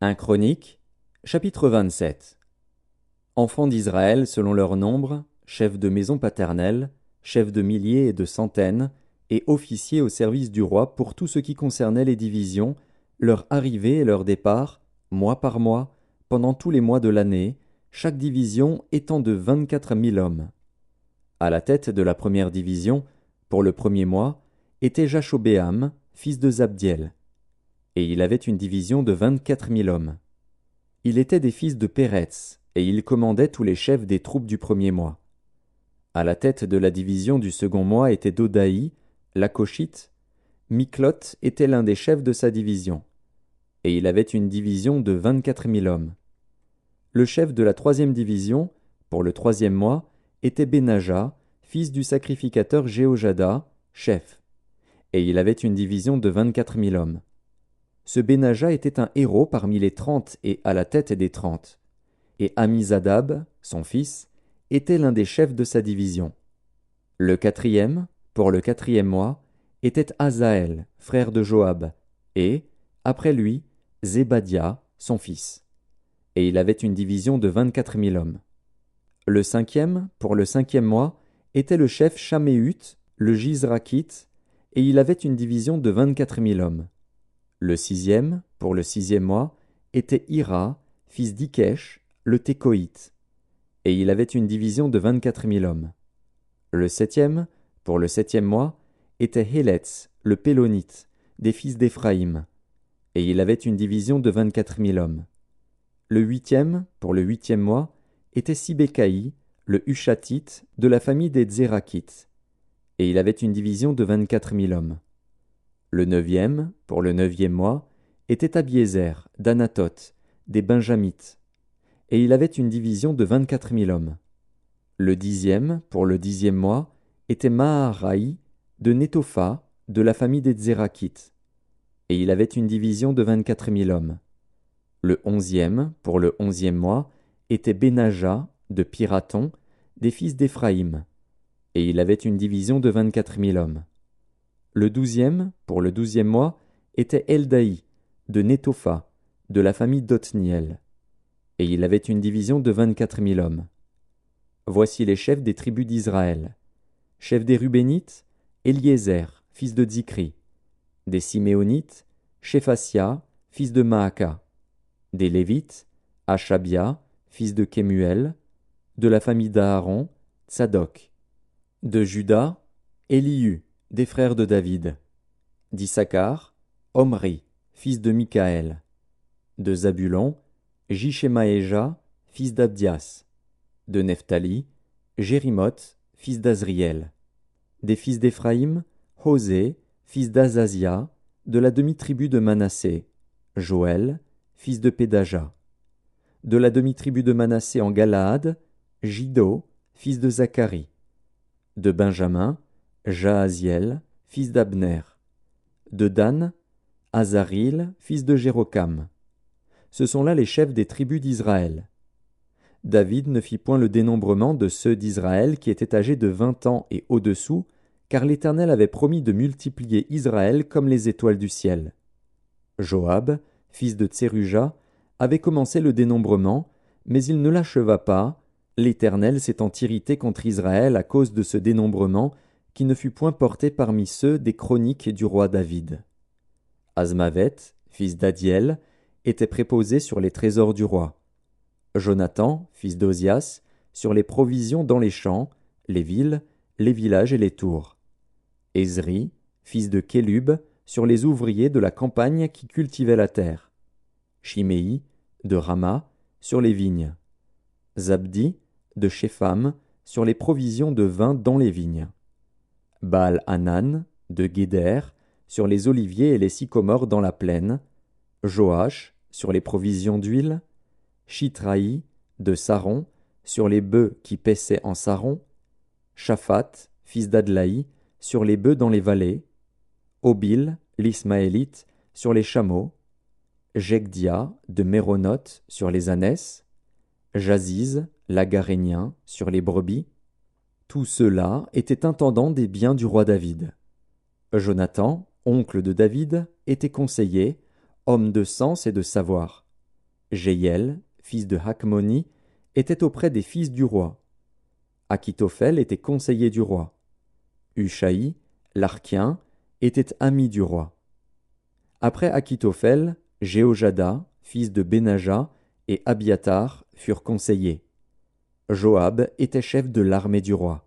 1 Chroniques, chapitre 27. Enfants d'Israël selon leur nombre, chefs de maison paternelle, chefs de milliers et de centaines, et officiers au service du roi pour tout ce qui concernait les divisions, leur arrivée et leur départ, mois par mois, pendant tous les mois de l'année, chaque division étant de 24 000 hommes. À la tête de la première division, pour le premier mois, était Jashobéam, fils de Zabdiel. Et il avait une division de 24 000 hommes. Il était des fils de Péretz, et il commandait tous les chefs des troupes du premier mois. À la tête de la division du second mois était Dodaï, l'Akoshite. Miklot était l'un des chefs de sa division. Et il avait une division de 24 000 hommes. Le chef de la troisième division, pour le troisième mois, était Benaja, fils du sacrificateur Jéhojada, chef. Et il avait une division de 24 000 hommes. Ce Benaja était un héros parmi les 30 et à la tête des 30. Et Amizadab, son fils, était l'un des chefs de sa division. Le quatrième, pour le quatrième mois, était Azaël, frère de Joab, et, après lui, Zébadia, son fils. Et il avait une division de 24 000 hommes. Le cinquième, pour le cinquième mois, était le chef Shaméhut, le Jizrakite, et il avait une division de 24 000 hommes. Le sixième, pour le sixième mois, était Ira, fils d'Ikesh, le Tékoïte, et il avait une division de 24 000 hommes. Le septième, pour le septième mois, était Héletz, le Pélonite, des fils d'Éphraïm, et il avait une division de 24 000 hommes. Le huitième, pour le huitième mois, était Sibécaï, le Hushatite, de la famille des Zérakites, et il avait une division de 24 000 hommes. Le neuvième, pour le neuvième mois, était Abiézer, d'Anatoth, des Benjamites, et il avait une division de 24 000 hommes. Le dixième, pour le dixième mois, était Maharaï, de Nétopha, de la famille des Zérakites, et il avait une division de 24 000 hommes. Le onzième, pour le onzième mois, était Benaja, de Piraton, des fils d'Éphraïm, et il avait une division de 24 000 hommes. Le douzième, pour le douzième mois, était Eldaï, de Nétopha, de la famille d'Othniel, et il avait une division de 24 000 hommes. Voici les chefs des tribus d'Israël. Chef des Rubénites, Éliézer, fils de Dzikri. Des Siméonites, Shéphasia, fils de Maaka. Des Lévites, Achabia, fils de Kemuel. De la famille d'Aaron, Tsadok. De Juda, Élihu, des frères de David. D'Issachar, Omri, fils de Michaël. De Zabulon, Jishemaéja, fils d'Abdias. De Nephtali, Jérimoth, fils d'Azriel. Des fils d'Éphraïm, Hosée, fils d'Azazia, de la demi-tribu de Manassé, Joël, fils de Pédaja. De la demi-tribu de Manassé en Galaad, Jiddo, fils de Zacharie. De Benjamin, Jahaziel, fils d'Abner. De Dan, Azaril, fils de Jérokam. Ce sont là les chefs des tribus d'Israël. David ne fit point le dénombrement de ceux d'Israël qui étaient âgés de 20 ans et au-dessous, car l'Éternel avait promis de multiplier Israël comme les étoiles du ciel. Joab, fils de Tseruja, avait commencé le dénombrement, mais il ne l'acheva pas, l'Éternel s'étant irrité contre Israël à cause de ce dénombrement, qui ne fut point porté parmi ceux des chroniques du roi David. Azmavet, fils d'Adiel, était préposé sur les trésors du roi. Jonathan, fils d'Ozias, sur les provisions dans les champs, les villes, les villages et les tours. Ezri, fils de Kélub, sur les ouvriers de la campagne qui cultivaient la terre. Chiméi, de Rama, sur les vignes. Zabdi, de Shepham, sur les provisions de vin dans les vignes. Baal-Hanan, de Guéder, sur les oliviers et les sycomores dans la plaine. Joach, sur les provisions d'huile. Chitraï, de Saron, sur les bœufs qui paissaient en Saron. Shaphat, fils d'Adlaï, sur les bœufs dans les vallées. Obil, l'Ismaélite, sur les chameaux. Jegdia, de Méronoth, sur les ânesses. Jaziz, l'Agarénien, sur les brebis. Tous ceux-là étaient intendants des biens du roi David. Jonathan, oncle de David, était conseiller, homme de sens et de savoir. Jéhiel, fils de Hakmoni, était auprès des fils du roi. Achitophel était conseiller du roi. Hushaï, l'Archien, était ami du roi. Après Achitophel, Jéhojada, fils de Benaja, et Abiatar furent conseillers. Joab était chef de l'armée du roi.